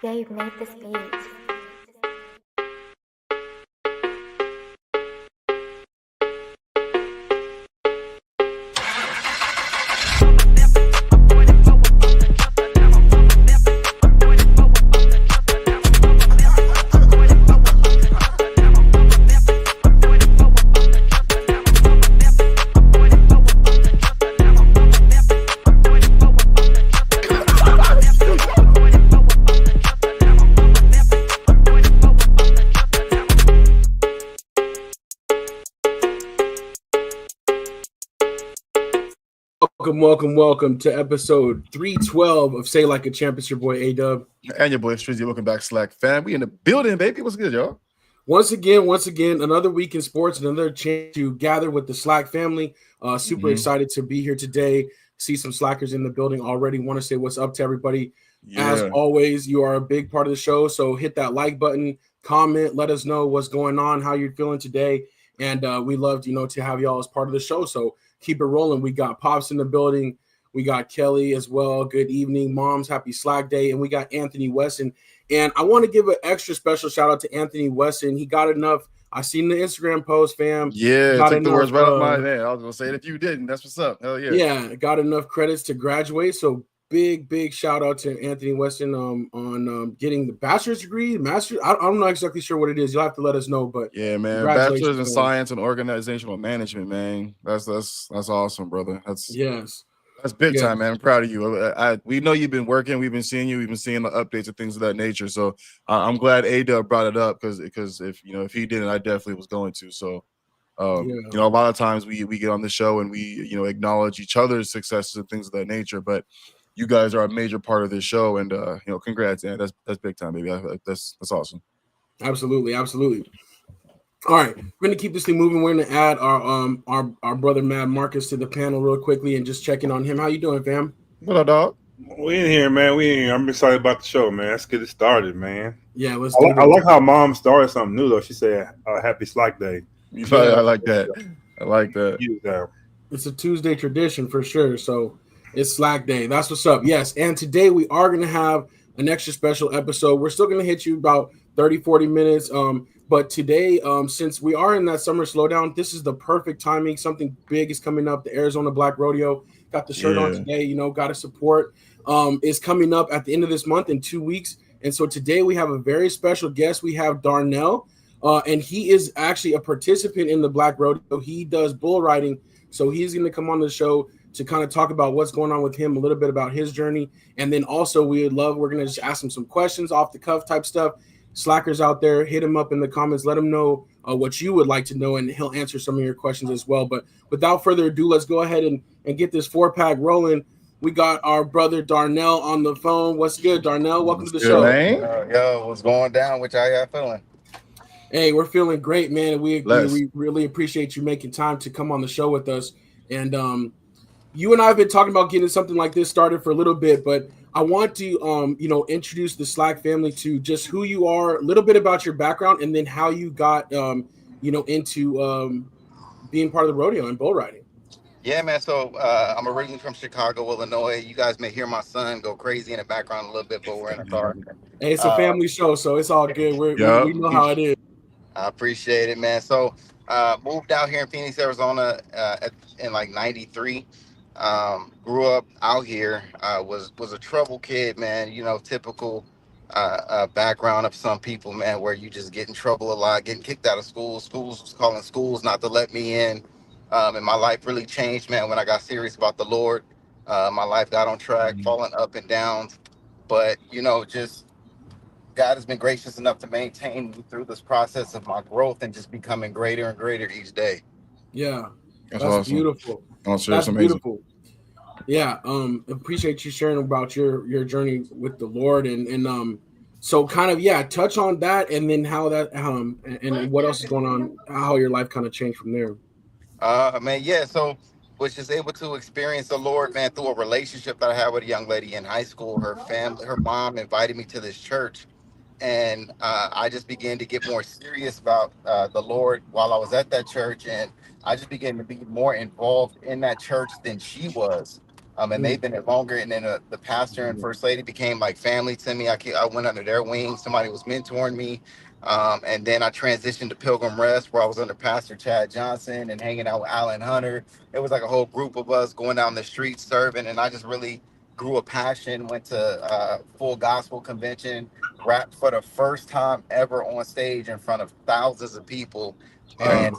Dave made this beat. Welcome to episode 312 of Say Like a Champ. It's your boy A-Dub. And your boy Strizzy. Welcome back, Slack fam. We in the building, baby. What's good, y'all? Once again, another week in sports, another chance to gather with the Slack family. Super excited to be here today. See some Slackers in the building already. Want to say what's up to everybody. Yeah. As always, you are a big part of the show, so hit that like button, comment, let us know what's going on, how you're feeling today. And we loved, to have y'all as part of the show. So keep it rolling. We got Pops in the building. We got Kelly as well. Good evening, moms. Happy Slack Day. And we got Anthony Wesson. And I want to give an extra special shout out to Anthony Wesson. He got enough. I seen the Instagram post, fam. Yeah, took the words right off my man. I was going to say it if you didn't. That's what's up. Hell yeah. Yeah, got enough credits to graduate. So big shout out to Anthony Weston on getting the bachelor's degree, master's. I'm not exactly sure what it is. You'll have to let us know. But yeah, man, bachelor's in science and organizational management, man. That's awesome, brother. That's big time, man. I'm proud of you. We know you've been working. We've been seeing you. We've been seeing the updates and things of that nature. So I'm glad A-Dub brought it up because if he didn't, I definitely was going to. So. A lot of times we get on the show and we acknowledge each other's successes and things of that nature, but you guys are a major part of this show, and congrats, man. That's big time, baby. That's awesome. Absolutely. All right, we're gonna keep this thing moving. We're gonna add our brother Mad Marcus to the panel real quickly and just checking on him. How you doing, fam? What up, dog? We in here, man. We in here. I'm excited about the show, man. Let's get it started, man. Yeah, let's. I like how Mom started something new though. She said, "Happy Slack Day." I like that. I like that. It's a Tuesday tradition for sure. So it's Slack Day. That's what's up. Yes. And today we are going to have an extra special episode. We're still going to hit you about 30, 40 minutes. But today, since we are in that summer slowdown, this is the perfect timing. Something big is coming up. The Arizona Black Rodeo. Got the shirt on today, got to support. Is coming up at the end of this month in 2 weeks. And so today we have a very special guest. We have Darnell. And he is actually a participant in the Black Rodeo. He does bull riding. So he's going to come on the show to kind of talk about what's going on with him, a little bit about his journey. And then also we're going to just ask him some questions off the cuff type stuff. Slackers out there, hit him up in the comments. Let him know what you would like to know, and he'll answer some of your questions as well. But without further ado, let's go ahead and get this 4-pack rolling. We got our brother Darnell on the phone. What's good, Darnell? Welcome to the show. Yo, what's going down? Which y'all feeling? Hey, we're feeling great, man. We really appreciate you making time to come on the show with us. And you and I have been talking about getting something like this started for a little bit, but I want to, introduce the Slack family to just who you are, a little bit about your background, and then how you got, into being part of the rodeo and bull riding. Yeah, man. So I'm originally from Chicago, Illinois. You guys may hear my son go crazy in the background a little bit, but we're in a car. Hey, it's a family show, so it's all good. We know how it is. I appreciate it, man. So moved out here in Phoenix, Arizona in like 93. Grew up out here. Was a trouble kid, man. Typical background of some people, man, where you just get in trouble a lot, getting kicked out of school. Schools was calling schools not to let me in. And my life really changed, man, when I got serious about the Lord. My life got on track, falling up and down. But, just God has been gracious enough to maintain me through this process of my growth and just becoming greater and greater each day. Yeah, that's awesome. Beautiful. That's beautiful. Yeah, appreciate you sharing about your journey with the Lord and so kind of touch on that and then how that and what else is going on, how your life kind of changed from there. So was just able to experience the Lord, man, through a relationship that I had with a young lady in high school. Her mom invited me to this church. And I just began to get more serious about the Lord while I was at that church. And I just began to be more involved in that church than she was. And they've been there longer. And then the pastor and first lady became like family to me. I went under their wing. Somebody was mentoring me. And then I transitioned to Pilgrim Rest, where I was under Pastor Chad Johnson and hanging out with Alan Hunter. It was like a whole group of us going down the street serving, and I just really grew a passion. Went to Full Gospel Convention, rapped for the first time ever on stage in front of thousands of people, and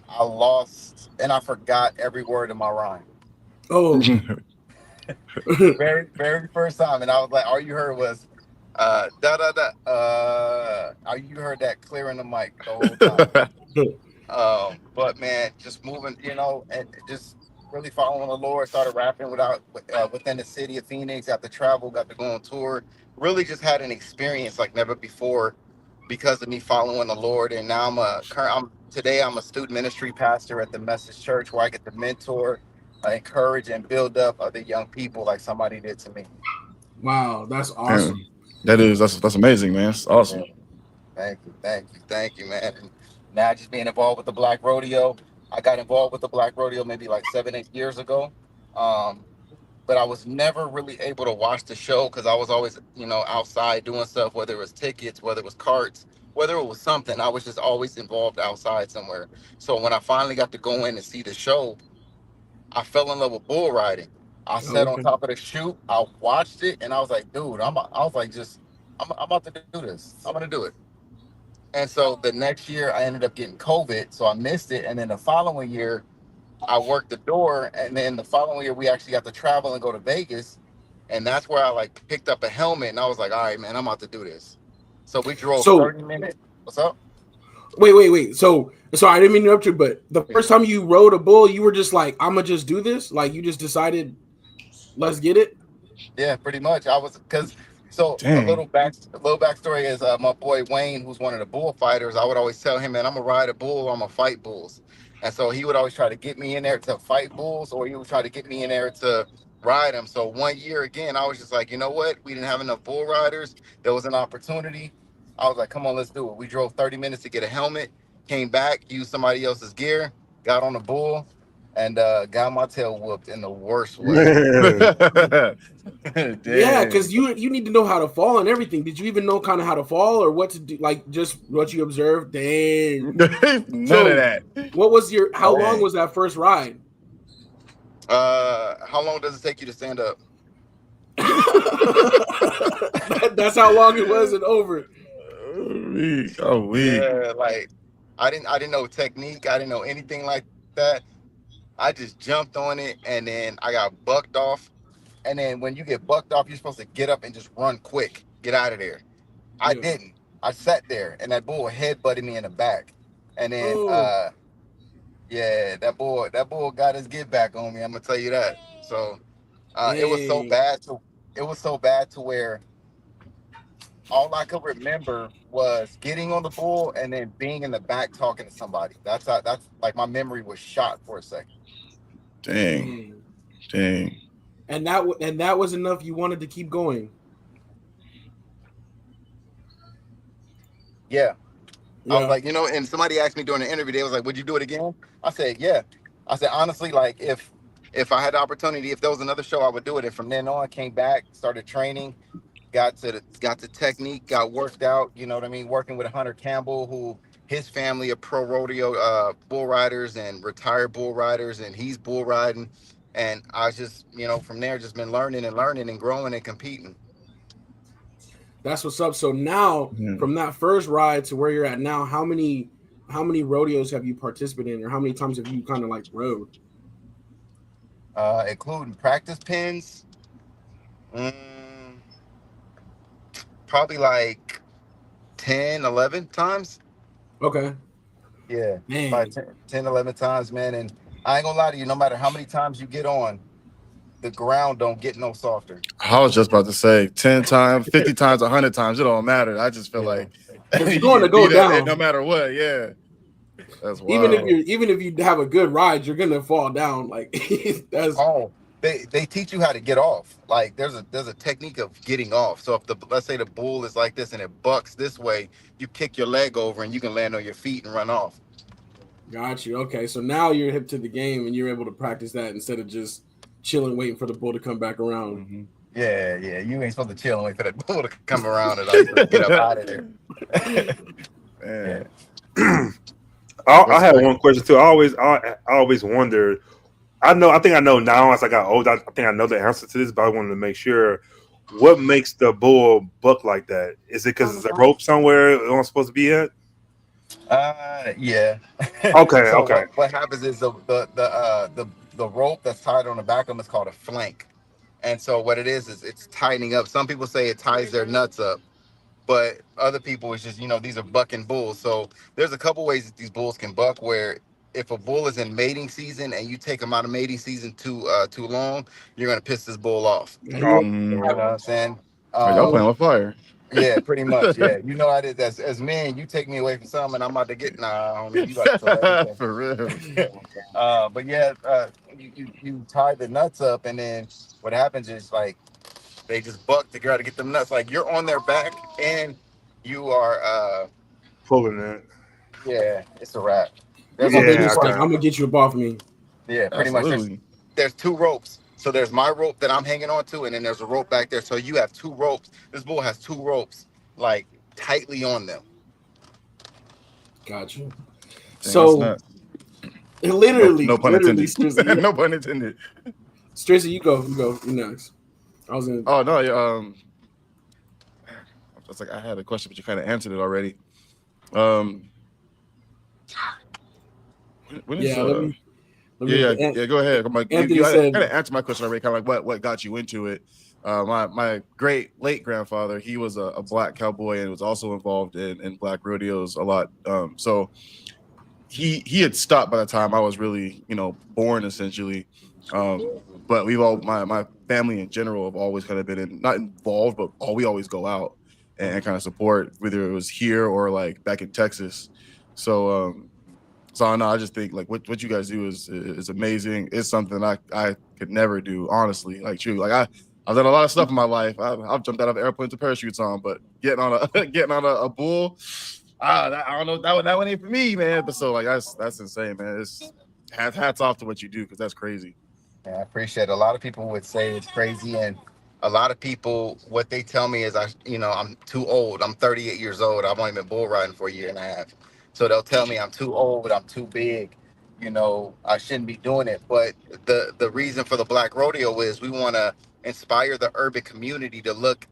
I lost and I forgot every word of my rhyme. Oh. Very first time, and I was like, all you heard was da da da. All you heard that clearing the mic the whole time. But man, just moving, and just really following the Lord. Started rapping within the city of Phoenix. Got to travel, got to go on tour. Really, just had an experience like never before because of me following the Lord. And now I'm a student ministry pastor at the Message Church, where I get to mentor, encourage, and build up other young people like somebody did to me. Wow, that's awesome. That's amazing, man. It's awesome. Yeah. Thank you, man. And now just being involved with the Black Rodeo. I got involved with the Black Rodeo maybe like 7, 8 years ago. But I was never really able to watch the show because I was always, outside doing stuff, whether it was tickets, whether it was carts, whether it was something. I was just always involved outside somewhere. So when I finally got to go in and see the show, I fell in love with bull riding. I sat on top of the chute, I watched it, and I was like, dude, I'm about to do this. I'm gonna do it. And so the next year I ended up getting COVID, so I missed it. And then the following year I worked the door, and then the following year we actually got to travel and go to Vegas, and that's where I like picked up a helmet, and I was like, all right, man, I'm about to do this. So we drove 30 minutes. What's up? Wait. So I didn't mean to interrupt you, but the first time you rode a bull, you were just like, I'm gonna just do this. Like you just decided, let's get it. Yeah, pretty much. I was because so a little backstory is my boy Wayne, who's one of the bullfighters. I would always tell him, man, I'm gonna ride a bull, I'm gonna fight bulls, and so he would always try to get me in there to fight bulls, or he would try to get me in there to ride them. So one year again, I was just like, you know what? We didn't have enough bull riders. There was an opportunity. I was like, come on, let's do it. We drove 30 minutes to get a helmet, came back, used somebody else's gear, got on the bull, and got my tail whooped in the worst way. Yeah, because you need to know how to fall and everything. Did you even know kind of how to fall or what to do? Like just what you observed? Dang. None of that. What was how long was that first ride? How long does it take you to stand up? That's how long it was and over. Yeah, like I didn't know technique. I didn't know anything like that. I just jumped on it, and then I got bucked off. And then when you get bucked off, you're supposed to get up and just run quick, get out of there. I didn't. I sat there, and that bull headbutted me in the back. And then, yeah, that bull got his get back on me. I'm gonna tell you that. So it was so bad to where all I could remember was getting on the bull and then being in the back talking to somebody. That's like my memory was shot for a second. Dang. And that was enough. You wanted to keep going. Yeah. I was like, and somebody asked me during the interview, they was like, would you do it again? I said, yeah. I said, honestly, like if I had the opportunity, if there was another show, I would do it. And from then on, I came back, started training, got the technique, got worked out, you know what I mean? Working with Hunter Campbell, who his family of pro rodeo bull riders and retired bull riders, and he's bull riding. And I just, from there, just been learning and growing and competing. That's what's up. So now, from that first ride to where you're at now, how many rodeos have you participated in, or how many times have you kind of like rode? Including practice pins, probably like 10, 11 times. Okay. Yeah, about 10, 11 times, man. And I ain't gonna lie to you, no matter how many times you get on, the ground don't get no softer. I was just about to say 10 times, 50 times, 100 times. It don't matter. I just feel like you're going to go down no matter what. Yeah, that's wild. Even if you have a good ride, you're gonna fall down. Like that's they teach you how to get off. Like there's a technique of getting off. So if let's say the bull is like this and it bucks this way, you kick your leg over and you can land on your feet and run off. Got you. Okay, so now you're hip to the game and you're able to practice that instead of just chilling, waiting for the bull to come back around. Mm-hmm. Yeah, you ain't supposed to chill and wait for that bull to come around at all. You supposed to get up out of there. Man. I had one question too. I always wondered. I think I know now as I got older. I think I know the answer to this, but I wanted to make sure. What makes the bull buck like that? Is it because there's a rope somewhere it's not supposed to be at? Yeah. Okay, So okay. what happens is the rope that's tied on the back of them is called a flank, and so what it is it's tightening up. Some people say it ties their nuts up, but other people it's just these are bucking bulls. So there's a couple ways that these bulls can buck. Where if a bull is in mating season and you take him out of mating season too long, you're gonna piss this bull off. Mm-hmm. You know what I'm saying? Y'all playing with fire. Yeah, pretty much. Yeah, you know how it is. As men, you take me away from something, and I'm about to get homie. You about to throw everything. For real. But yeah, you tie the nuts up, and then what happens is like they just buck to try to get them nuts. Like you're on their back, and you are Pulling it. yeah, it's a wrap. There's So only they two Yeah, just like, parts. I'm gonna get you up off me. Yeah, pretty much. Absolutely. There's two ropes. So there's my rope that I'm hanging on to, and then there's a rope back there. So you have two ropes. This bull has two ropes, like tightly on them. Gotcha. Dang, So literally, no pun literally, intended. No pun intended. Stracy, you go. You next. I was in. Oh no, it's like I had a question, but you kind of answered it already. When is, Let me go ahead. I'm like, Anthony you said, kind of answered my question already. Kind of like what got you into it. My great late grandfather, he was a black cowboy and was also involved in black rodeos a lot. So he had stopped by the time I was really born essentially. But we've all my family in general have always kind of been not involved, but we always go out and kind of support, whether it was here or like back in Texas. So I know I just think like what you guys do is amazing. It's something I could never do, honestly. Like true. Like I've done a lot of stuff in my life. I've jumped out of airplanes with parachutes on, but getting on a bull, I don't know, that one ain't for me, man. But so like that's insane, man. It's hats off to what you do because that's crazy. Yeah, I appreciate it. A lot of people would say it's crazy, and a lot of people, what they tell me is I'm too old. I'm 38 years old. I've only been bull riding for a year and a half. So they'll tell me I'm too old, I'm too big. I shouldn't be doing it. But the reason for the Black Rodeo is we want to inspire the urban community to look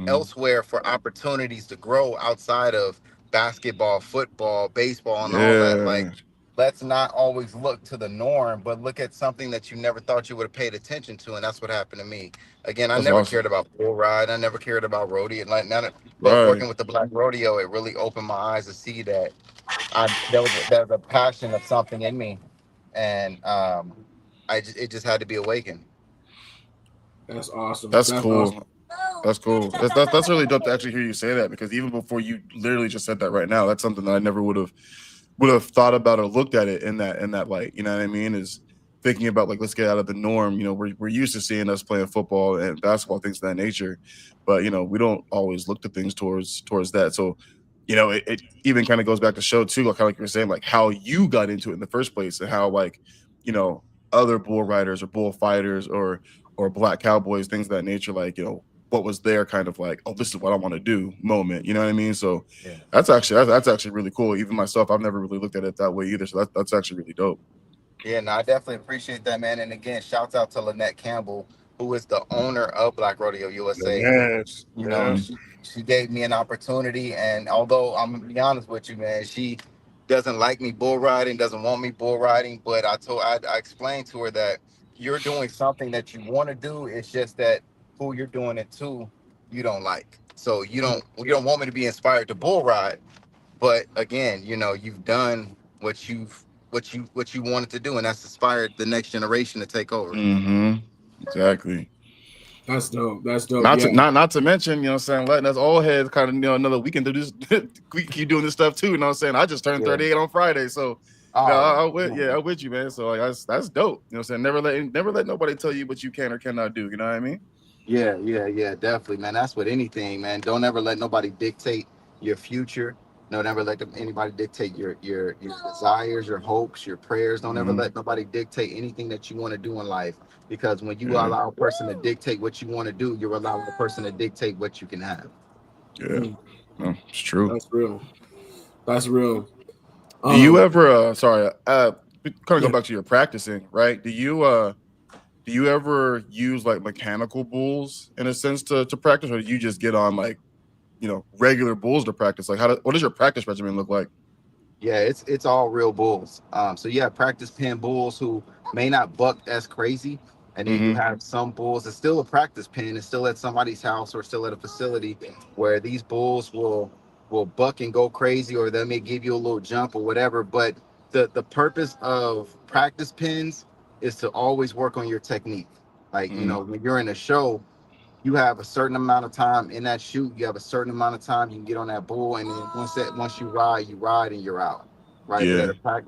elsewhere for opportunities to grow outside of basketball, football, baseball, and all that. Like, let's not always look to the norm, but look at something that you never thought you would have paid attention to, and that's what happened to me. Again, I That's never awesome. cared about bull ride. I never cared about rodeo, but Right. working with the Black Rodeo, it really opened my eyes to see that there was a passion of something in me, and it just had to be awakened. That's awesome. That's cool. Awesome. That's cool. That's really dope to actually hear you say that, because even before you literally just said that right now, that's something that I never would have thought about or looked at it in that light. You know what I mean? Is thinking about like, let's get out of the norm. We're used to seeing us playing football and basketball, things of that nature, but we don't always look to things towards that. So it even kind of goes back to show too, like kind of like you were saying, like how you got into it in the first place, and how like other bull riders or bull fighters or black cowboys, things of that nature, like what was their kind of like, oh, this is what I want to do moment. You know what I mean? So yeah. that's actually really cool. Even myself, I've never really looked at it that way either. So that's actually really dope. Yeah, no, I definitely appreciate that, man. And again, shouts out to Lynette Campbell, who is the owner of Black Rodeo USA. Yes. She gave me an opportunity, and although I'm gonna be honest with you, man, she doesn't like me bull riding, doesn't want me bull riding. But I explained to her that you're doing something that you want to do. It's just that who you're doing it to, you don't like. So you don't want me to be inspired to bull ride. But again, you've done what you wanted to do, and that's inspired the next generation to take over. Mm-hmm. Exactly. That's dope. Not to mention, letting us old heads kind of another weekend do this. We keep doing this stuff too. You know what I'm saying? I just turned 38 on Friday, so I'm with you, man. So like that's dope. You know what I'm saying? Never let nobody tell you what you can or cannot do. You know what I mean? Yeah, definitely, man. That's with anything, man. Don't ever let nobody dictate your future. No, never let anybody dictate your desires, your hopes, your prayers. Don't ever let nobody dictate anything that you want to do in life. Because when you allow a person to dictate what you want to do, you're allowing the person to dictate what you can have. Yeah, no, it's true. That's real. That's real. Do you ever? Kind of go back to your practicing, right? Do you ever use like mechanical bulls in a sense to practice, or do you just get on like regular bulls to practice? Like, what does your practice regimen look like? Yeah, it's all real bulls. So you have practice pen bulls who may not buck as crazy, and then you have some bulls. It's still a practice pen. It's still at somebody's house or still at a facility where these bulls will buck and go crazy, or they may give you a little jump or whatever. But the purpose of practice pens is to always work on your technique. Like when you're in a show, you have a certain amount of time in that shoot. You have a certain amount of time you can get on that bull, and then once you ride and you're out, right? Yeah. But at a pack,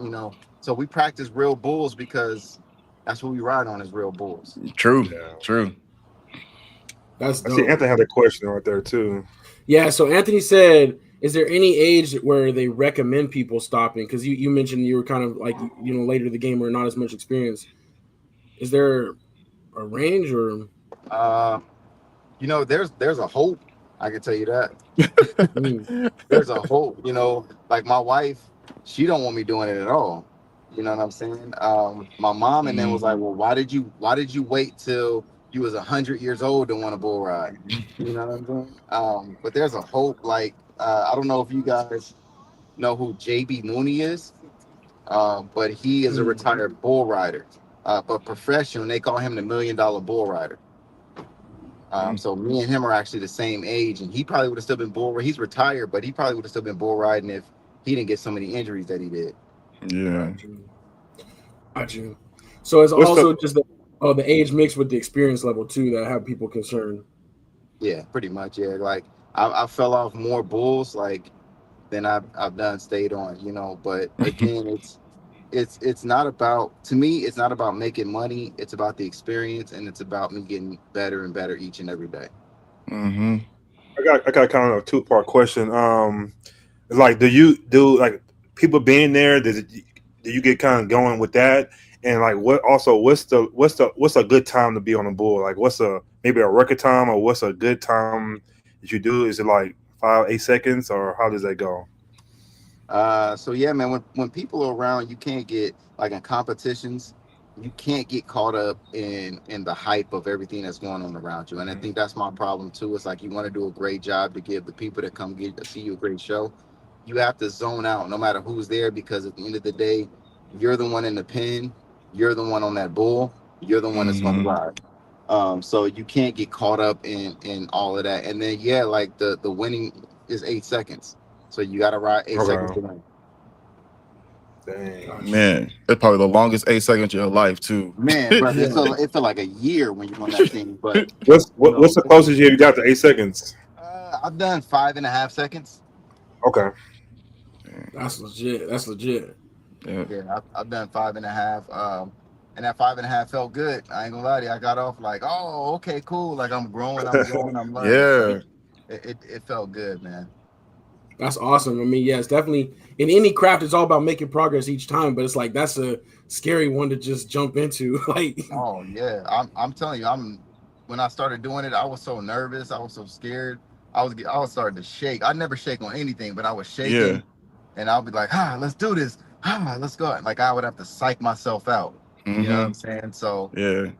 so we practice real bulls because that's what we ride on is real bulls. True. Yeah. True. That's dope. I see Anthony had a question right there too. Yeah. So Anthony said, "Is there any age where they recommend people stopping?" Because you mentioned you were kind of like later in the game or not as much experience. Is there a range or? There's a hope. I can tell you that. There's a hope. Like my wife, she don't want me doing it at all. You know what I'm saying? My mom and then was like, "Well, why did you wait till you was 100 years old to want a bull ride?" You know what I'm saying? But there's a hope. Like I don't know if you guys know who JB Mooney is, but he is a retired bull rider, but professional. They call him the $1 Million Bull Rider. So me and him are actually the same age, and he probably would have still been bull. He's retired, but he probably would have still been bull riding if he didn't get so many injuries that he did. Yeah. Got you. So it's also just the age mixed with the experience level too that have people concerned. Yeah, pretty much. Yeah, like I fell off more bulls like than I've done stayed on. But again, it's not about, to me, it's not about making money. It's about the experience, and it's about me getting better and better each and every day. I got kind of a 2-part question. Like, do you do like people being there? Do you get kind of going with that? And like, what's a good time to be on a bull? Like, what's maybe a record time, or what's a good time that you do? Is it like 5-8 seconds, or how does that go? So yeah, man, when people are around, you can't get like in competitions, you can't get caught up in the hype of everything that's going on around you. And I think that's my problem too. It's like you want to do a great job to give the people that come get to see you a great show. You have to zone out no matter who's there, because at the end of the day, you're the one in the pen, you're the one on that bull, you're the one that's going to ride. So you can't get caught up in all of that. And then yeah, like the winning is 8 seconds. So you got to ride 8 seconds to win. Dang. Man, it's probably the longest 8 seconds of your life too. Man, bro, it felt like a year when you're on that thing. But what's the closest you got to 8 seconds? I've done 5.5 seconds. Okay. That's legit. Yeah, I've done 5.5. And that 5.5 felt good. I ain't gonna lie to you. I got off like, oh, okay, cool. Like I'm growing, I'm learning. Yeah. So it felt good, man. That's awesome. I mean, yeah, it's definitely in any craft, it's all about making progress each time, but it's like that's a scary one to just jump into. Like, oh yeah, I'm telling you, when I started doing it, I was so nervous, I was so scared, I was starting to shake. I never shake on anything, but I was shaking, and I'll be like, let's do this, let's go. Like I would have to psych myself out. You know what I'm saying? So yeah.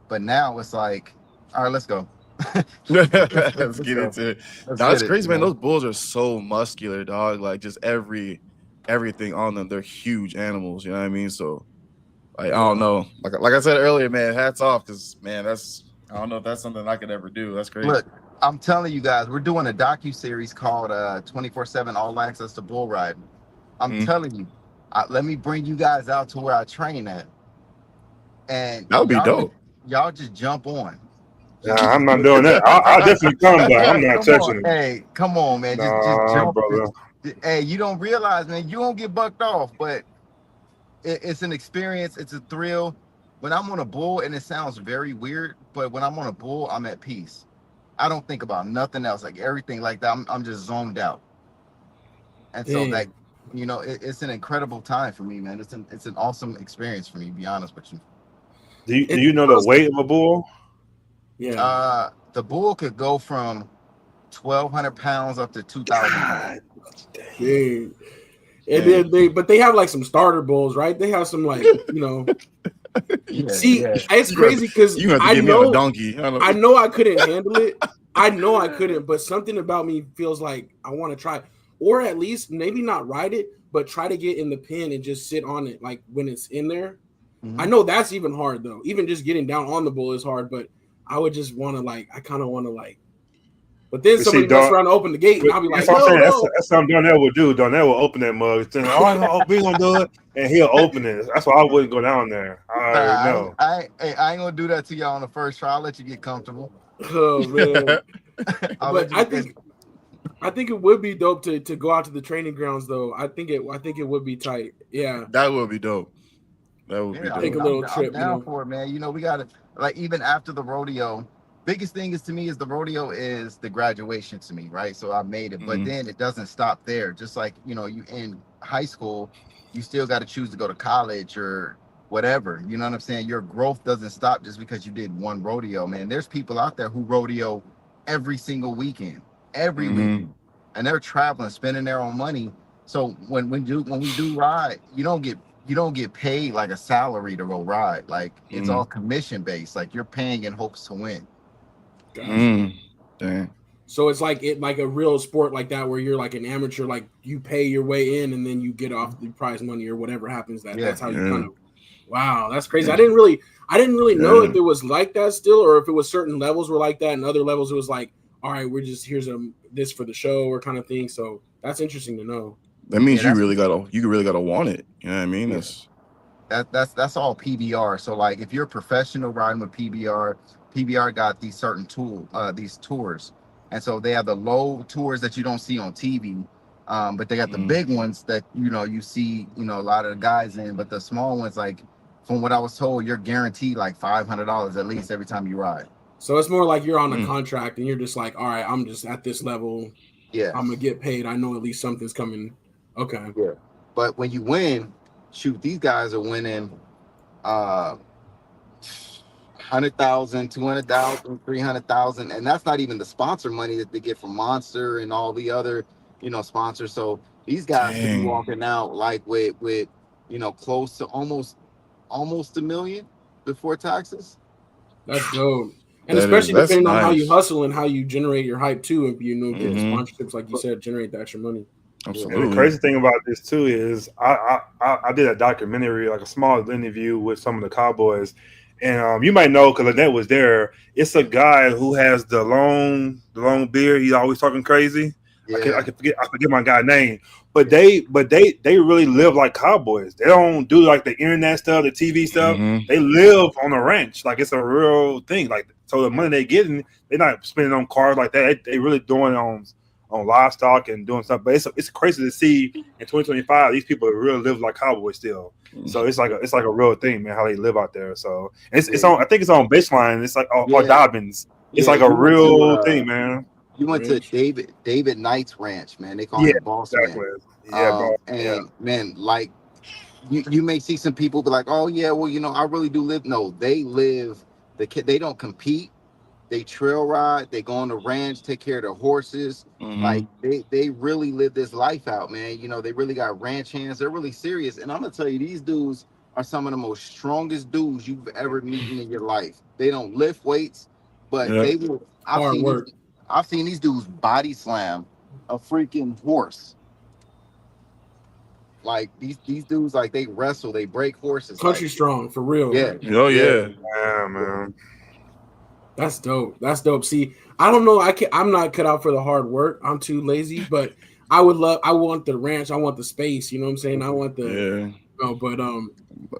But now it's like, all right, let's go. Let's get into it. That's crazy, man. Those bulls are so muscular, dog. Like just everything on them. They're huge animals. You know what I mean? So, like, I don't know. Like I said earlier, man. Hats off, because man, I don't know if that's something I could ever do. That's crazy. Look, I'm telling you guys, we're doing a docu-series called 24/7 All Access to Bull Riding. I'm telling you, let me bring you guys out to where I train at, and that would be dope. Y'all just jump on. Nah, I'm not doing that. I'll definitely come, but I'm not touching it. Hey, come on, man. Just jump, brother. Hey, you don't realize, man, you don't get bucked off, but it's an experience. It's a thrill. When I'm on a bull, and it sounds very weird, but when I'm on a bull, I'm at peace. I don't think about nothing else, like everything like that. I'm just zoned out. And so that, it's an incredible time for me, man. It's an awesome experience for me, to be honest with you. Do you know the weight of a bull? Yeah. The bull could go from 1,200 pounds up to 2,000 pounds. Dang. And then they have like some starter bulls, right? They have some like, it's crazy because you have to give me a donkey. I know I couldn't handle it. I know I couldn't, but something about me feels like I want to try, or at least maybe not ride it, but try to get in the pen and just sit on it, like when it's in there. Mm-hmm. I know that's even hard though. Even just getting down on the bull is hard, but I would just want to I kind of want to But then somebody mess around and open the gate, and I'll be like, That's something Darnell will do. Darnell will open that mug. Saying, we gonna do it, and he'll open it. That's why I wouldn't go down there. I ain't gonna do that to y'all on the first try. I'll let you get comfortable. Oh man, but I think it would be dope to go out to the training grounds though. I think it would be tight. Yeah, that would be dope. That would be dope. Take a little trip. I'm down for it, man. We got to even after the rodeo. Biggest thing is to me is the rodeo is the graduation to me, right? So I made it, but then it doesn't stop there. Just like you in high school, you still got to choose to go to college or whatever. You know what I'm saying? Your growth doesn't stop just because you did one rodeo, man. There's people out there who rodeo every single weekend, every weekend, and they're traveling, spending their own money. So when we do ride, you don't get paid like a salary to go ride. Like it's all commission based. Like you're paying in hopes to win. Dang. So it's like a real sport like that where you're like an amateur, like you pay your way in and then you get off the prize money or whatever happens. That's how you kind of. Wow, that's crazy. I didn't really know if it was like that still, or if it was certain levels were like that and other levels it was like, all right, we're just here's this for the show or kind of thing. So that's interesting to know. That means you really gotta want it. You know what I mean? Yeah. That's all PBR. So like if you're a professional riding with PBR got these certain these tours, and so they have the low tours that you don't see on TV, but they got the big ones that you see a lot of the guys in, but the small ones, like from what I was told, you're guaranteed like $500 at least every time you ride. So it's more like you're on a contract and you're just like, all right, I'm just at this level. Yeah, I'm gonna get paid. I know at least something's coming. Okay. Yeah, but when you win, shoot, these guys are winning. 100,000, 200,000, 300,000, and that's not even the sponsor money that they get from Monster and all the other, sponsors. So these guys could be walking out like with close to almost $1 million before taxes. That's dope, and especially depending on how you hustle and how you generate your hype too, and get sponsorships like you said, generate the extra money. Absolutely. And the crazy thing about this too is I did a documentary, like a small interview with some of the cowboys. And you might know because Lynette was there. It's a guy who has the long beard. He's always talking crazy. Yeah. I forget my guy's name. But they really live like cowboys. They don't do like the internet stuff, the TV stuff. They live on a ranch. Like it's a real thing. Like so the money they're getting, they're not spending on cars like that. They really doing on livestock and doing stuff. But it's crazy to see in 2025 these people really live like cowboys still. So it's like a real thing, man, how they live out there. So it's on. I think it's on Baseline. It's like Dobbins. It's like a real thing, man. You went to David Knight's ranch, man. They call it Boss Man. Man, like you may see some people be like, oh yeah, well I really do live. No, they live. They don't compete. They trail ride. They go on the ranch, take care of their horses. Like they really live this life out, man. They really got ranch hands. They're really serious. And I'm gonna tell you, these dudes are some of the most strongest dudes you've ever met in your life. They don't lift weights, but they will. I've seen these dudes body slam a freaking horse. Like these dudes, like they wrestle, they break horses. Country strong for real. Yeah. Oh yeah. Yeah, man. That's dope. See, I don't know. I'm not cut out for the hard work. I'm too lazy, but I want the ranch. I want the space. You know what I'm saying? I want the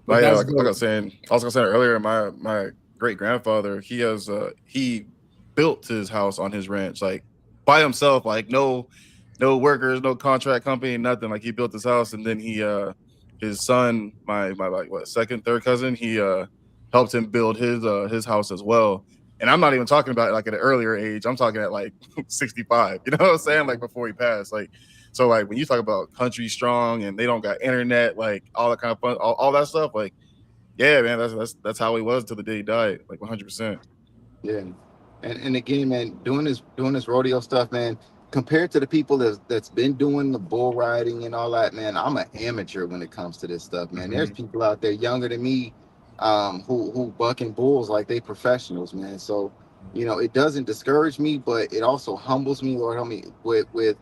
like I was saying earlier, my great grandfather, he built his house on his ranch, like by himself, like no workers, no contract company, nothing. Like he built his house, and then his son, my second, third cousin, he helped him build his house as well. And I'm not even talking about like at an earlier age. I'm talking at like 65. You know what I'm saying? Like before he passed. Like, so like when you talk about country strong and they don't got internet, like all that kind of fun, all that stuff. Like, yeah, man, that's how he was until the day he died. Like 100%. Yeah, and again, man, doing this rodeo stuff, man. Compared to the people that's been doing the bull riding and all that, man, I'm an amateur when it comes to this stuff, man. There's people out there younger than me, who bucking bulls like they professionals, man. So, it doesn't discourage me, but it also humbles me, Lord help me, with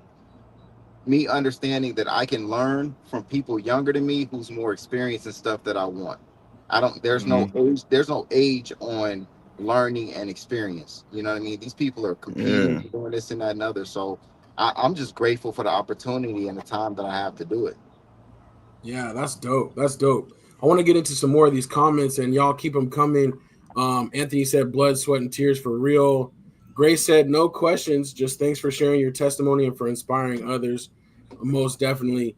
me understanding that I can learn from people younger than me who's more experienced in stuff that I want. I don't there's no age on learning and experience. You know what I mean? These people are competing, doing this and that and other. So I'm just grateful for the opportunity and the time that I have to do it. Yeah, that's dope. That's dope. I want to get into some more of these comments, and y'all keep them coming. Anthony said, blood, sweat, and tears for real. Grace said, no questions. Just thanks for sharing your testimony and for inspiring others. Most definitely.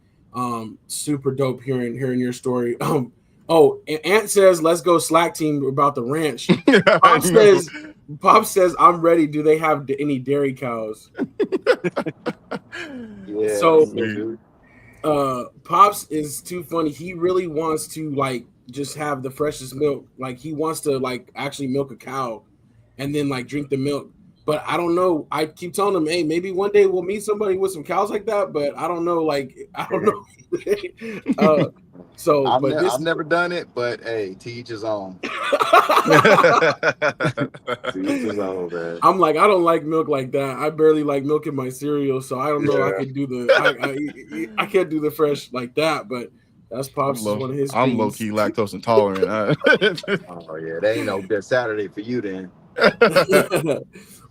Super dope hearing your story. Ant says, let's go Slack team about the ranch. Pop says, I'm ready. Do they have any dairy cows? Yeah. So Pops is too funny. He really wants to like just have the freshest milk. Like he wants to like actually milk a cow and then like drink the milk. But I don't know. I keep telling him, hey, maybe one day we'll meet somebody with some cows like that. But I don't know. Like I don't know. I've never done it, but hey, to each his own. I'm like, I don't like milk like that. I barely like milk in my cereal, so I don't know. I could do I can't do the fresh like that, but that's Pops one of his. I'm low key lactose intolerant. Oh yeah, that ain't no good Saturday for you then.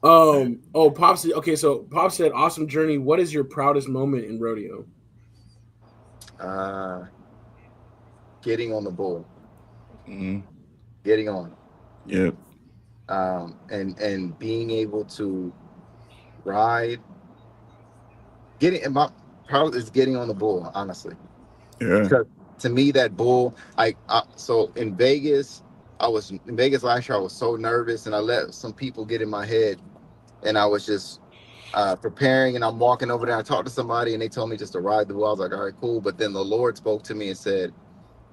Pops said, okay, so Pops said, awesome journey. What is your proudest moment in rodeo? Getting on the bull. Mm-hmm. Getting on. Yep. And being able to ride. My proud is getting on the bull, honestly. Yeah. Because to me, that bull, so in Vegas, I was in Vegas last year. I was so nervous, and I let some people get in my head, and I was just preparing, and I'm walking over there. I talked to somebody, and they told me just to ride the bull. I was like, all right, cool. But then the Lord spoke to me and said,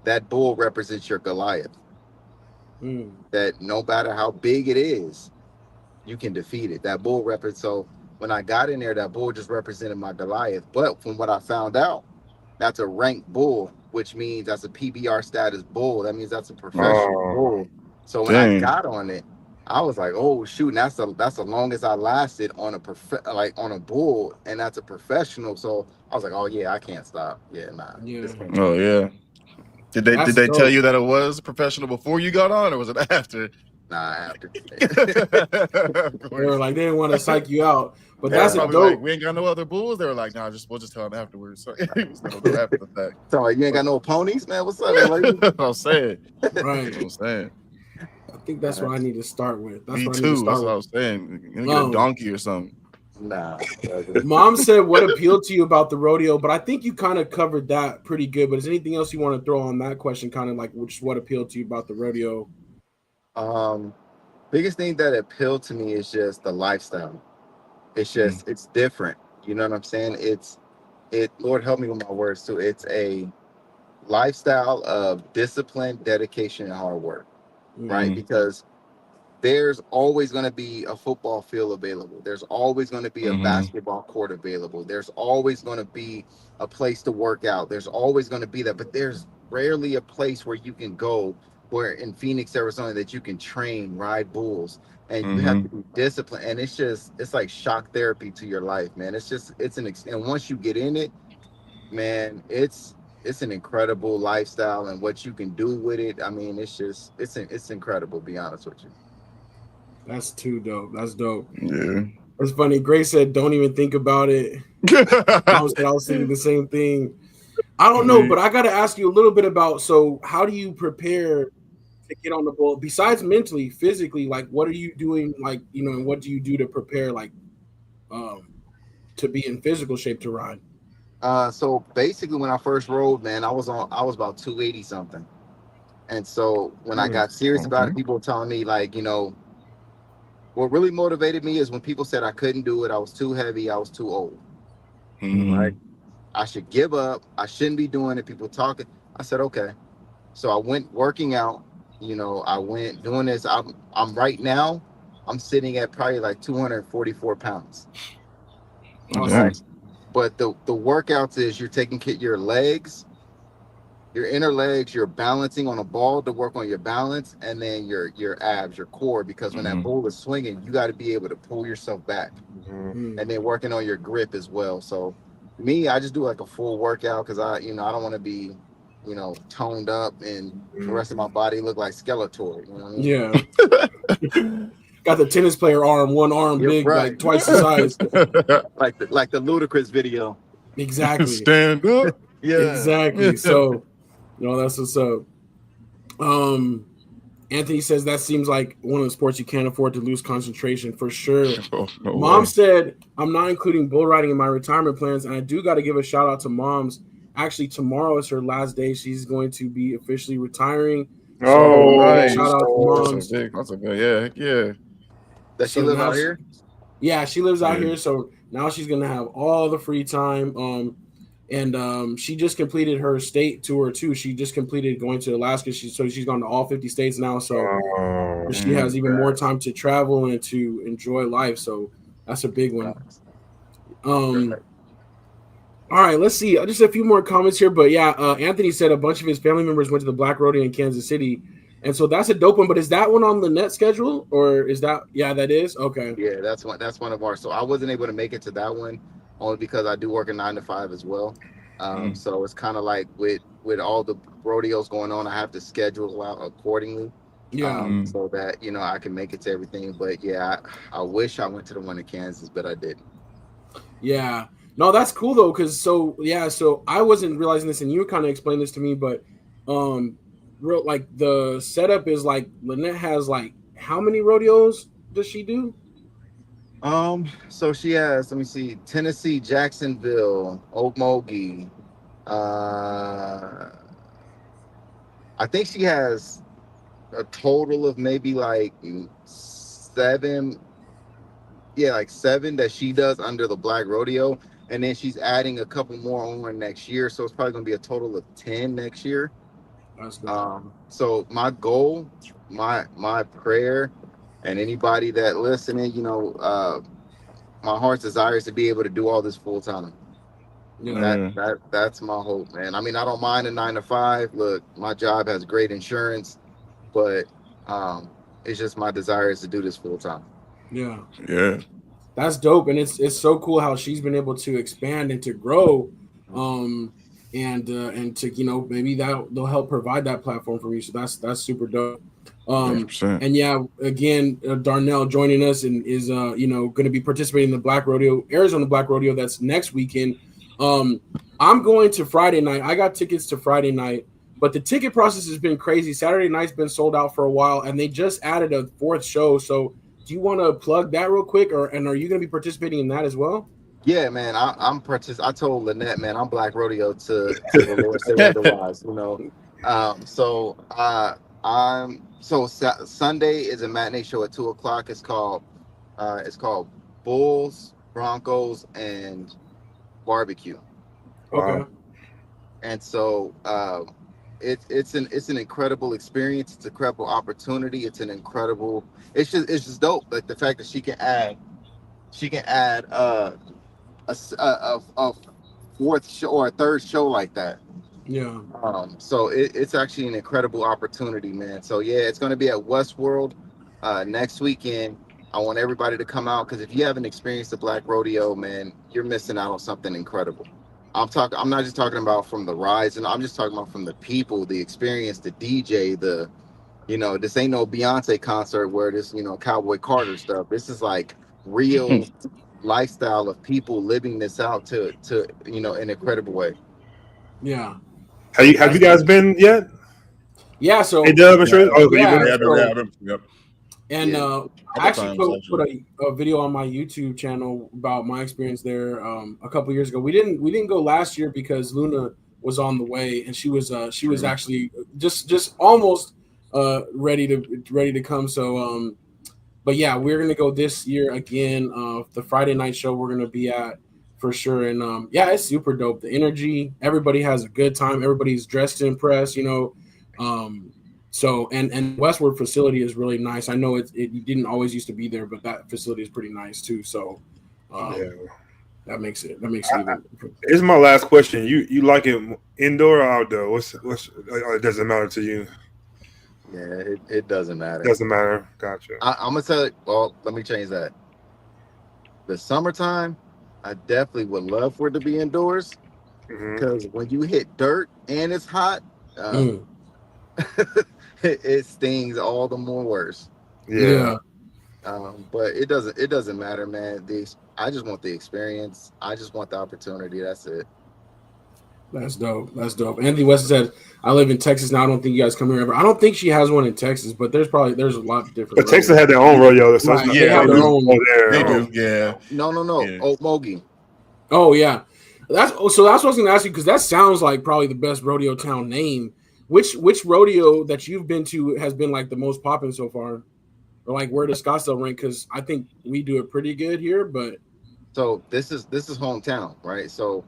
that bull represents your Goliath. That no matter how big it is, you can defeat it. That bull represents. So when I got in there, that bull just represented my Goliath. But from what I found out, that's a ranked bull, which means that's a PBR status bull. That means that's a professional bull. So when I got on it, I was like, oh shoot, and that's the longest I lasted on on a bull, and that's a professional. So I was like, oh yeah, I can't stop. Yeah, nah. Yeah. Oh yeah. Did they tell you that it was professional before you got on, or was it after? Nah, after. They were like, they didn't want to psych you out, but that's probably dope. Like, we ain't got no other bulls. They were like, nah, we'll just tell them afterwards. So after the fact. So like, you ain't got no ponies, man. What's up, lady? That's what I'm saying. Right. That's what I'm saying. I think that's what I need to start with. Me too. That's what I was saying. You get a donkey or something. Nah. Mom said, what appealed to you about the rodeo? But I think you kind of covered that pretty good. But is anything else you want to throw on that question? Kind of like, which what appealed to you about the rodeo? Biggest thing that appealed to me is just the lifestyle. It's just it's different. You know what I'm saying? Lord help me with my words too. It's a lifestyle of discipline, dedication, and hard work. Right? Because there's always going to be a football field available. There's always going to be a basketball court available. There's always going to be a place to work out. There's always going to be that, but there's rarely a place where you can go where in Phoenix, Arizona, that you can train, ride bulls, and you have to be disciplined. And it's like shock therapy to your life, man. And once you get in it, man, it's an incredible lifestyle, and what you can do with it. I mean, it's incredible, to be honest with you. That's too dope. That's dope. Yeah. It's funny. Grace said, don't even think about it. I was thinking the same thing. I don't know, but I got to ask you a little bit about, so how do you prepare to get on the bull? Besides mentally, physically, like what are you doing? Like, and what do you do to prepare, like, to be in physical shape to ride? So basically when I first rode, man, I was about 280 something. And so when I got serious about it, people were telling me like, what really motivated me is when people said I couldn't do it, I was too heavy, I was too old. Right? I should give up. I shouldn't be doing it. People talking. I said, okay. So I went working out. I went doing this. I'm right now, I'm sitting at probably like 244 pounds. Awesome. Right? But the workouts is you're taking care of your legs, your inner legs, you're balancing on a ball to work on your balance, and then your abs, your core, because when that ball is swinging, you got to be able to pull yourself back, and then working on your grip as well. So me, I just do like a full workout because I don't want to be, toned up and the rest of my body look like Skeletor. You know what I mean? Yeah. Got the tennis player arm, one arm big, right. Like twice the size. like the Ludacris video. Exactly. Stand up. Yeah. Exactly. So, that's what's up. Anthony says that seems like one of the sports you can't afford to lose concentration for sure. No Mom said, I'm not including bull riding in my retirement plans, and I do got to give a shout out to Moms. Actually, tomorrow is her last day. She's going to be officially retiring. So, nice. Shout out to Moms. That's a good, yeah. Does she live out here? Yeah, she lives out here. So now she's going to have all the free time. And she just completed her state tour too. She just completed going to Alaska. She's gone to all 50 states now. So she has even more time to travel and to enjoy life. So that's a big one. All right, let's see. Just a few more comments here. But yeah, Anthony said a bunch of his family members went to the Black Rodeo in Kansas City. And so that's a dope one. But is that one on the net schedule, or is that? Yeah, that is. Okay. Yeah, that's one of ours. So I wasn't able to make it to that one only because I do work a 9 to 5 as well. So it's kind of like with all the rodeos going on, I have to schedule out accordingly. Yeah. So that I can make it to everything. But yeah, I wish I went to the one in Kansas, but I didn't. Yeah. No, that's cool though, because so I wasn't realizing this, and you kind of explained this to me, but real like the setup is like Lynette has like how many rodeos does she do? So she has, let me see, Tennessee, Jacksonville, Okmulgee. I think she has a total of maybe like 7. Yeah, like 7 that she does under the Black Rodeo. And then she's adding a couple more on next year. So it's probably going to be a total of 10 next year. That's good. So my goal, my prayer, and anybody that listening, my heart's desire is to be able to do all this full time. That's my hope, man. I mean, I don't mind a 9 to 5. Look, my job has great insurance, but it's just my desire is to do this full time. Yeah. That's dope, and it's so cool how she's been able to expand and to grow, and to maybe they'll help provide that platform for you. So that's super dope. 100%. And yeah, again, Darnell joining us and is going to be participating in the Black Rodeo, Arizona Black Rodeo. That's next weekend. I'm going to Friday night. I got tickets to Friday night, but the ticket process has been crazy. Saturday night's been sold out for a while, and they just added a 4th show. So do you want to plug that real quick, and are you going to be participating in that as well? Yeah, man, I'm participating. I told Lynette, man, I'm Black Rodeo to the Lord say otherwise, So Sunday is a matinee show at 2:00. It's called Bulls, Broncos, and Barbecue. Okay. And so it's an incredible experience. It's an incredible opportunity. It's just dope. Like the fact that she can add a 4th show or a 3rd show like that. Yeah. So it's actually an incredible opportunity, man. So yeah, it's going to be at Westworld next weekend. I want everybody to come out because if you haven't experienced the Black Rodeo, man, you're missing out on something incredible. I'm not just talking about from the rides, and I'm just talking about from the people, the experience, the DJ, this ain't no Beyonce concert where this, Cowboy Carter stuff. This is like real lifestyle of people living this out to an incredible way. Yeah. Have you guys been yet? Yeah. So hey, Dub, sure. Yep. And I actually put a video on my YouTube channel about my experience there a couple years ago. We didn't go last year because Luna was on the way, and she was actually just almost ready to come. So but yeah, we're gonna go this year again. The Friday night show we're gonna be at for sure, and yeah, it's super dope. The energy, everybody has a good time. Everybody's dressed to impress, you know. So and Westward facility is really nice. I know it didn't always used to be there, but that facility is pretty nice too. So that makes it even. It's my last question. You like it indoor or outdoor? What's it doesn't matter to you? Yeah, it doesn't matter. Doesn't matter. Gotcha. I'm gonna tell you. Well, let me change that. The summertime, I definitely would love for it to be indoors because when you hit dirt and it's hot, it stings all the more worse. Yeah. But it doesn't matter, man. I just want the experience. I just want the opportunity. That's it. That's dope. That's dope. Anthony West said, "I live in Texas now. I don't think you guys come here ever. I don't think she has one in Texas, but there's a lot of different. But Texas had their own rodeo. So right. They have their own. They do. Yeah. No. Yeah. Mogi. Oh yeah, that's what I was going to ask you because that sounds like probably the best rodeo town name. Which rodeo that you've been to has been like the most popping so far, or like where does Scottsdale rank? Because I think we do it pretty good here, but so this is hometown, right? So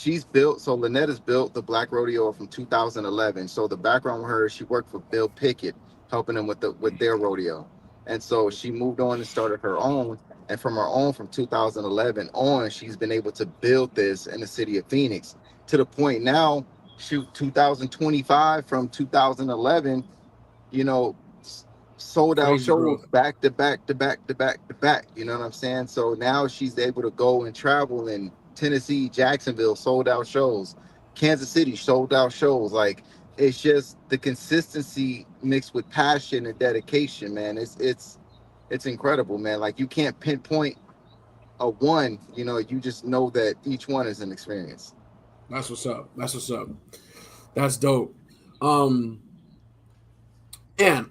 Lynette has built the Black Rodeo from 2011. So the background with her, she worked for Bill Pickett, helping them with their rodeo, and so she moved on and started her own. And from her own, from 2011 on, she's been able to build this in the city of Phoenix to the point now. Shoot, 2025 from 2011, sold out shows back to back to back to back to back. You know what I'm saying? So now she's able to go and travel in Tennessee, Jacksonville, sold out shows, Kansas City, sold out shows. Like, it's just the consistency mixed with passion and dedication, man. It's incredible, man. Like, you can't pinpoint a one, you just know that each one is an experience. That's what's up. That's dope. And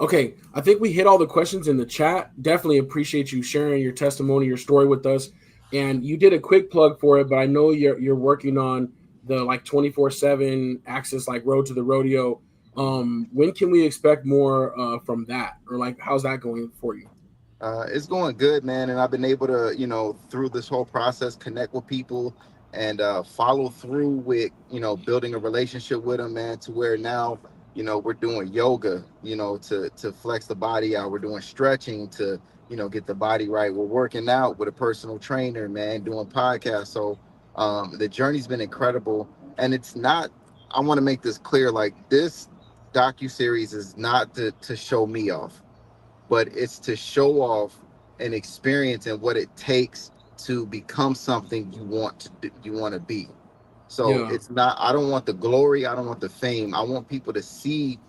okay, I think we hit all the questions in the chat. Definitely appreciate you sharing your testimony, your story with us. And you did a quick plug for it, but I know you're working on the like 24/7 access, like Road to the Rodeo. When can we expect more from that, or like how's that going for you? It's going good, man. And I've been able to, through this whole process, connect with people and follow through with, building a relationship with them, man, to where now, we're doing yoga, to flex the body out. We're doing stretching to, get the body right. We're working out with a personal trainer, man, doing podcasts. So the journey's been incredible. And it's not, I want to make this clear, like, this docuseries is not to show me off, but it's to show off an experience and what it takes to become something you want to be. So It's not, I don't want the glory, I don't want the fame. I want people to see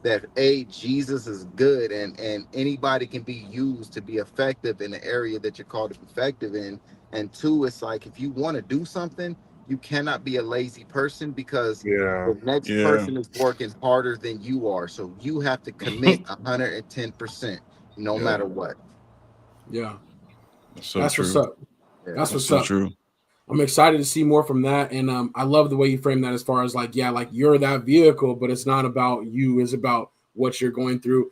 that Jesus is good, and anybody can be used to be effective in the area that you're called to be effective in. And two, it's like, if you want to do something, you cannot be a lazy person, because the next person is working harder than you are. So you have to commit 110%, no matter what. Yeah. That's true. What's up. Yeah. That's what's up. True. I'm excited to see more from that. And I love the way you frame that, as far as like, like you're that vehicle, but it's not about you, it's about what you're going through.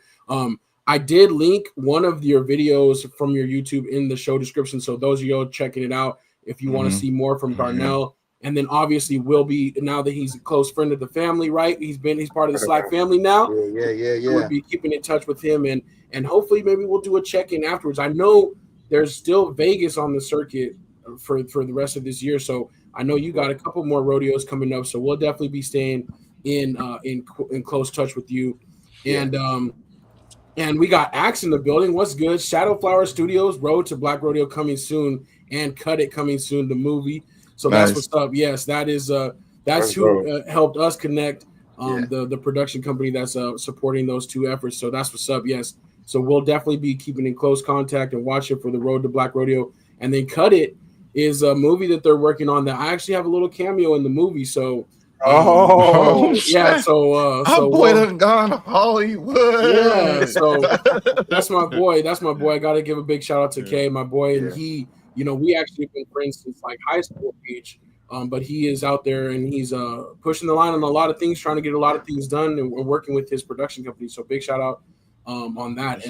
I did link one of your videos from your YouTube in the show description. So those of you checking it out, if you want to see more from Darnell, and then obviously will be, now that he's a close friend of the family, right? He's part of the Slack family now. Yeah. We'll be keeping in touch with him, and hopefully maybe we'll do a check-in afterwards. I know there's still Vegas on the circuit for the rest of this year, so I know you got a couple more rodeos coming up, so we'll definitely be staying in close touch with you. And we got Axe in the building. What's good? Shadow Flower Studios, Road to Black Rodeo coming soon, and Cut It coming soon, the movie. So That's what's up. Yes, that's who helped us connect. The production company that's supporting those two efforts. So that's what's up. Yes. So we'll definitely be keeping in close contact and watching for the Road to Black Rodeo. And then Cut It is a movie that they're working on that I actually have a little cameo in the movie. So yeah. So boy done gone Hollywood. Yeah. So that's my boy. I got to give a big shout out to Kay, my boy, and he. We actually been friends since like high school age. But he is out there and he's pushing the line on a lot of things, trying to get a lot of things done, and we're working with his production company. So big shout out on that.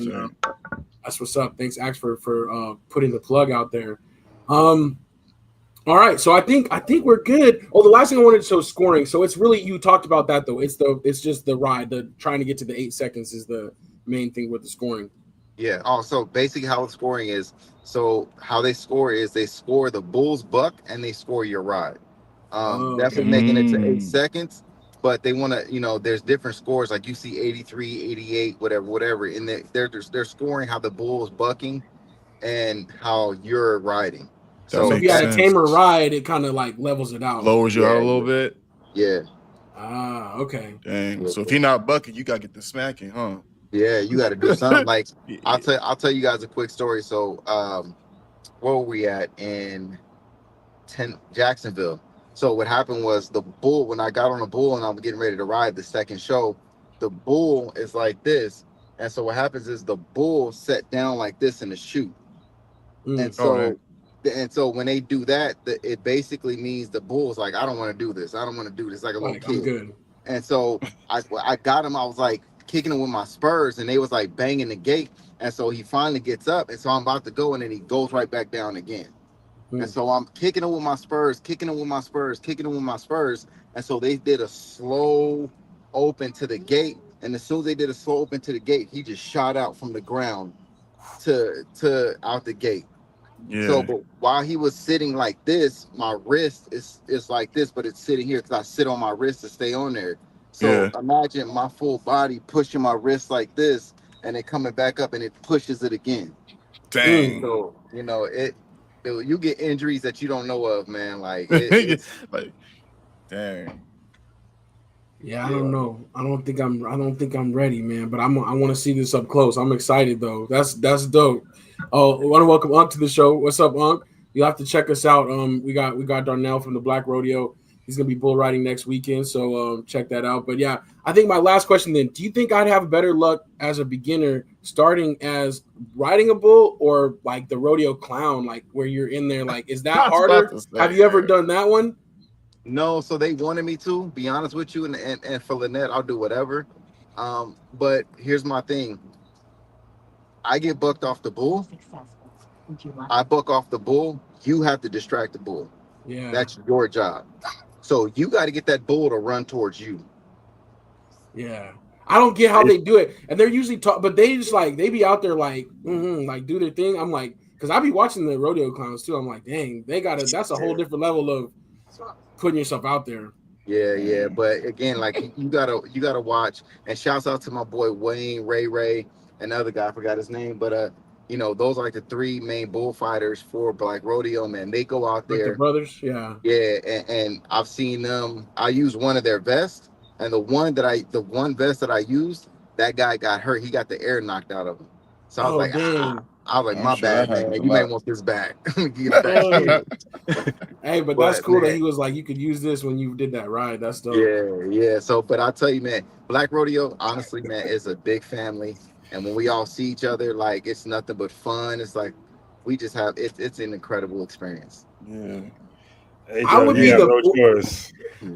That's what's up. Thanks, Ax, for putting the plug out there. All right, so I think we're good. Oh, the last thing I wanted to show scoring. So it's really, you talked about that though. It's just the ride. The trying to get to the 8 seconds is the main thing with the scoring. Yeah. Oh, so basically how the scoring is. So how they score is they score the bull's buck and they score your ride. Oh, That's okay. what making it to 8 seconds. But they want to, there's different scores. Like you see 83, 88, whatever. And they're scoring how the bull is bucking and how you're riding. So if you had a tamer ride, it kind of like levels it out. Lowers you out a little bit. Yeah. Ah, okay. Dang. So if you're not bucking, you gotta get the smacking, huh? Yeah, you got to do something. Like I'll tell you guys a quick story. So where were we at in Jacksonville? So what happened was the bull, when I got on the bull and I'm getting ready to ride the second show, the bull is like this. And so what happens is the bull set down like this in the chute. And so when they do that, it basically means the bull's like, I don't want to do this. I don't want to do this, like a little kid. I'm good. And so I got him. I was like kicking him with my spurs, and they was like banging the gate. And so he finally gets up, and so I'm about to go, and then he goes right back down again. And so I'm kicking him with my spurs, kicking him with my spurs, kicking him with my spurs. And so they did a slow open to the gate. And as soon as they did a slow open to the gate, he just shot out from the ground to out the gate. Yeah. So, but while he was sitting like this, my wrist is like this, but it's sitting here because I sit on my wrist to stay on there. So imagine my full body pushing my wrist like this, and it coming back up, and it pushes it again. Dang. So you get injuries that you don't know of, man. Like, it's like, dang. Yeah, I don't know. I don't think I'm ready, man. But I want to see this up close. I'm excited though. That's dope. Oh, I want to welcome Unc to the show. What's up, Unc? You have to check us out. We got Darnell from the Black Rodeo. He's gonna be bull riding next weekend, so check that out. But yeah, I think my last question then: do you think I'd have better luck as a beginner starting as riding a bull or like the rodeo clown, like where you're in there? Like, is that harder? Have you ever done that one? No, so they wanted me to be honest with you, and for Lynette, I'll do whatever. But here's my thing: I get bucked off the bull. I buck off the bull. You have to distract the bull. Yeah, that's your job. So you got to get that bull to run towards you. Yeah, I don't get how they do it, and they're usually but they just like they be out there like like do their thing. I'm like, because I be watching the rodeo clowns too. I'm like, dang, they got it. That's a whole different level of putting yourself out there. Yeah. But again, like you gotta watch. And shouts out to my boy Wayne, Ray, and the other guy, I forgot his name, but those are like the three main bullfighters for Black Rodeo, man. They go out there. The brothers, yeah. Yeah, and I've seen them. I used one of their vests, and the one vest that I used, that guy got hurt. He got the air knocked out of him. So I was like, my bad, man. You may want this back. Get it back. Hey, but that's cool, man, that he was like, you could use this when you did that ride. That's dope. Yeah. So, but I'll tell you, man, Black Rodeo, honestly, man, is a big family. And when we all see each other, like, it's nothing but fun. It's like we just have it's an incredible experience. Yeah. I would be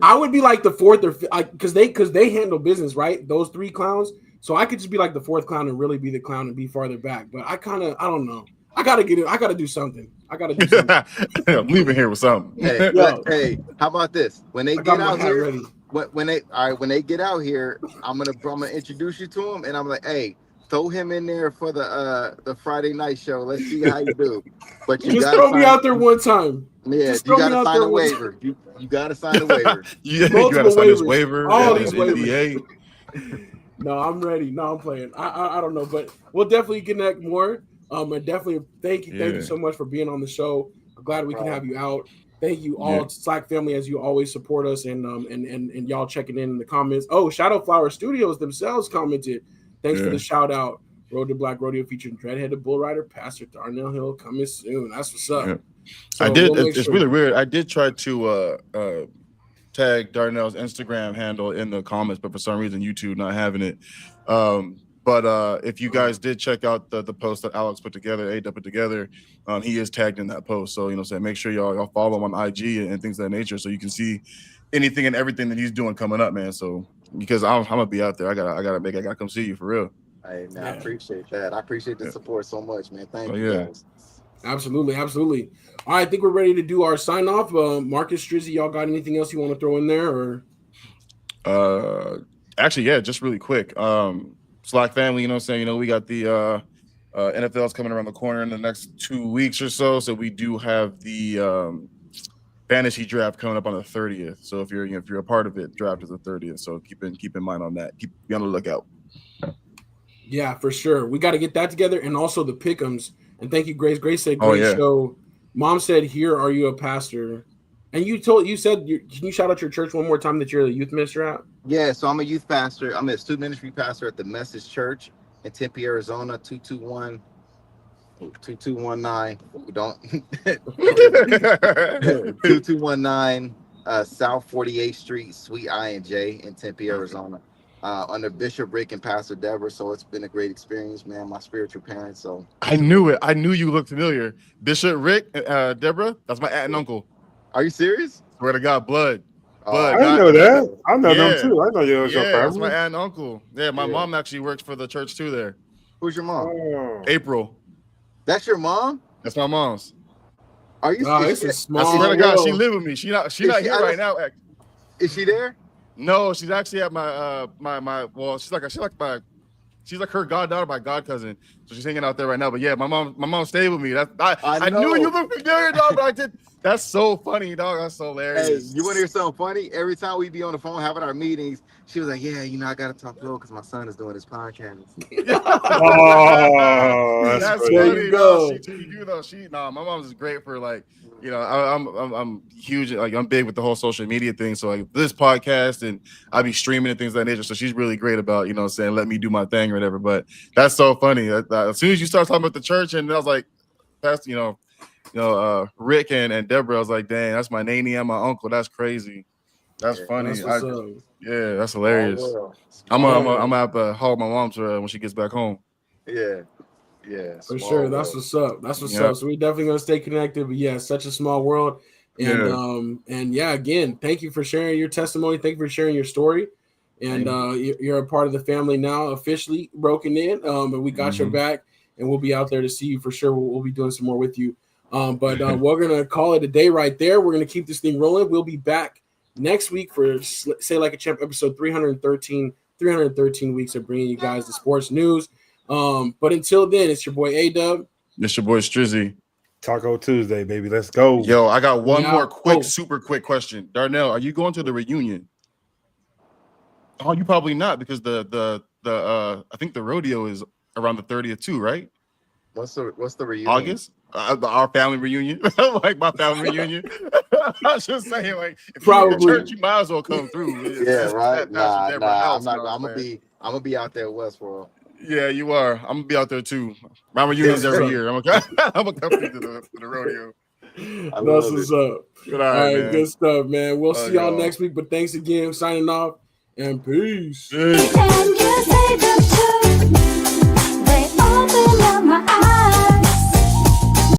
I would be like the fourth or fifth, because they handle business, right? Those three clowns. So I could just be like the fourth clown and really be the clown and be farther back. But I don't know. I gotta get it. I gotta do something. I'm leaving here with something. Hey, how about this? When they get out here, when they get out here, I'm gonna introduce you to them, and I'm like, hey, throw him in there for the Friday night show. Let's see how you do. But you just throw me out there one time. Yeah, you gotta sign a waiver. You gotta sign a waiver. You gotta sign this waiver. All these waivers. No, I'm ready. No, I'm playing. I don't know, but we'll definitely connect more. And definitely thank you so much for being on the show. I'm glad we can have you out. Thank you all, Slack family, as you always support us and y'all checking in the comments. Oh, Shadow Flower Studios themselves commented. Thanks for the shout out. Road to Black Rodeo featuring dreadheaded bull rider Pastor Darnell Hill coming soon. That's what's up. Yeah. So it's really weird. I did try to tag Darnell's Instagram handle in the comments, but for some reason YouTube not having it. But if you guys did check out the post that Alex put together, AW put together, he is tagged in that post. So make sure y'all follow him on IG and things of that nature, so you can see anything and everything that he's doing coming up, man. So because I'm gonna be out there, I gotta come see you for real. Hey man, I appreciate that. I appreciate the support so much, man. Thank you guys. Absolutely. All right, I think we're ready to do our sign off. Marcus, Strizzy, y'all got anything else you want to throw in there, or? Actually, yeah, just really quick. Slack family, you know what I'm saying? You know, we got the NFL's coming around the corner in the next 2 weeks or so. So we do have the fantasy draft coming up on the 30th. So if you're a part of it, draft is the 30th. So keep in mind on that. Be on the lookout. Yeah, for sure. We got to get that together, and also the pick'ems. And thank you, Grace. Grace said, "Great show." Mom said, "Here, are you a pastor?" And you said, can you shout out your church one more time that you're the youth minister at? Yeah, so I'm a youth pastor. I'm a student ministry pastor at the Message Church in Tempe, Arizona, 2219. Don't 2219 South 48th Street, Suite I and J in Tempe, Arizona. Under Bishop Rick and Pastor Deborah. So it's been a great experience, man. My spiritual parents. So I knew it. I knew you looked familiar. Bishop Rick, Deborah. That's my aunt and uncle. Are you serious? Swear to God, blood. I didn't know that. I know them too. I know you was your family. That's my aunt and uncle. Yeah, my mom actually works for the church too there. Who's your mom? April. That's your mom? That's my mom's. Are you serious? It's a small I swear to God, she live with me. She not here right now. Is she there? No, she's actually at my well, she's like her goddaughter, my god cousin. So she's hanging out there right now. But yeah, my mom stayed with me. I knew you looked familiar, dog, but I did. That's so funny, dog. That's so hilarious. Hey, you want to hear something funny? Every time we be on the phone having our meetings, she was like, "Yeah, I gotta talk low because my son is doing his podcast." That's funny. There you go. My mom's is great for I'm huge, like I'm big with the whole social media thing. So like this podcast and I be streaming and things of that nature. So she's really great about, let me do my thing or whatever. But that's so funny. As soon as you start talking about the church, and I was like, that's Rick and Deborah, I was like, dang, that's my nanny and my uncle. That's crazy. That's funny. That's hilarious. I'm gonna have to haul my mom to her when she gets back home. Yeah. For sure. That's what's up. So we definitely gonna stay connected. But yeah, such a small world. And again, thank you for sharing your testimony. Thank you for sharing your story. And you're a part of the family now, officially broken in. But we got your back, and we'll be out there to see you for sure. We'll be doing some more with you. But we're gonna call it a day right there. We're gonna keep this thing rolling. We'll be back next week for Say Like a Champ episode 313. 313 weeks of bringing you guys the sports news. But until then, it's your boy A-Dub. It's your boy Strizzy. Taco Tuesday, baby. Let's go. Yo, I got one more super quick question. Darnell, are you going to the reunion? Oh, you probably not, because the I think the rodeo is around the 30th too, right? What's the reunion? August? Our family reunion. Like my family reunion. I was just saying, like, if probably you're in church, you might as well come through. Right. Nah. I'm gonna be out there at Westworld. Yeah, you are. I'm gonna be out there too. My reunions every year. I'm gonna come to the rodeo. That's what's up. All right, good stuff, man. We'll see y'all next week. But thanks again. Signing off, and peace.